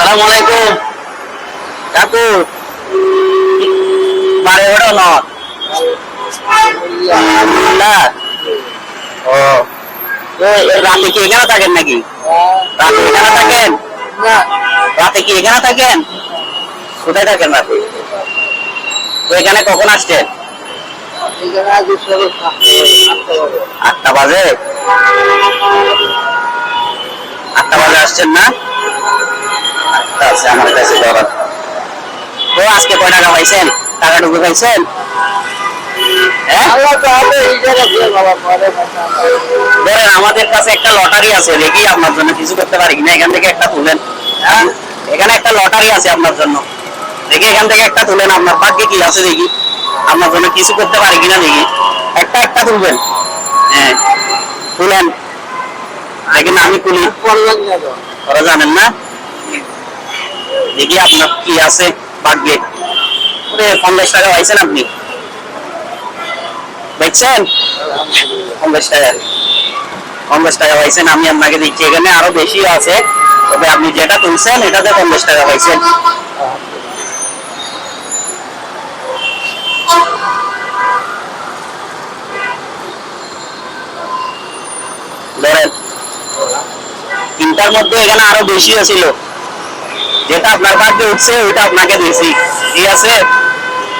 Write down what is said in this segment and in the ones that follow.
সালাম আলাইকুম কাকু বারে ওটা না ও রাতে কি এখানে থাকেন নাকি রাতে এখানে থাকেন রাতে কি এখানে থাকেন কোথায় থাকেন রাতে তো এখানে কখন আসছেন 8টা বাজে 8টা বাজে আসছেন না আচ্ছা আছে আমার কাছে ধরা তো আজকে কয় টাকা পাইছেন টাকা ঢুকে পাইছেন ধরেন আমাদের কাছে একটা লটারি আছে দেখি আপনার জন্য কিছু করতে পারি কিনা এখান থেকে একটা তুলেন এখানে একটা লটারি আছে আপনার জন্য দেখি এখান থেকে একটা তুলেন আপনার ভাগ্যে কি আছে দেখি আপনার জন্য কিছু করতে পারি কিনা দেখি একটা তুলবেন হ্যাঁ তুলেন দেখেন আমি তুলি ওরা জানেন না দেখি আপনার কি আছে ভাগ্যে 50 টাকা পাইছেন আপনি দেখছেন 50 টাকা 50 টাকা পাইছেন আমি আপনাকে দিচ্ছি এখানে আরো বেশি আছে তবে আপনি যেটা তুলছেন এটাতে 50 টাকা পাইছেন ধরেন 3টার মধ্যে এখানে আরো বেশি ছিল যেটা আপনার ভাগ্যে উঠছে ওইটা আপনাকে দিয়েছি ঠিক আছে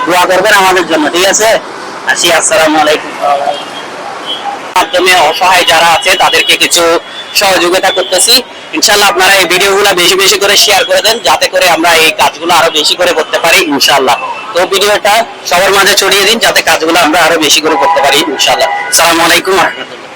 দোয়া করবেন আমাদের জন্য ঠিক আছে আসি আসসালামু আলাইকুম মাধ্যমে অসহায় যারা আছে তাদেরকে কিছু সহযোগিতা করতেছি ইনশাআল্লাহ আপনারা এই ভিডিওগুলো বেশি বেশি করে শেয়ার করে দেন যাতে করে আমরা এই কাজগুলো আরো বেশি করে করতে পারি ইনশাআল্লাহ তো ভিডিওটা সবার মাঝে ছড়িয়ে দিন যাতে কাজগুলো আমরা আরো বেশি করে করতে পারি ইনশাআল্লাহ আসসালামু আলাইকুম ওয়া রাহমাতুল্লাহ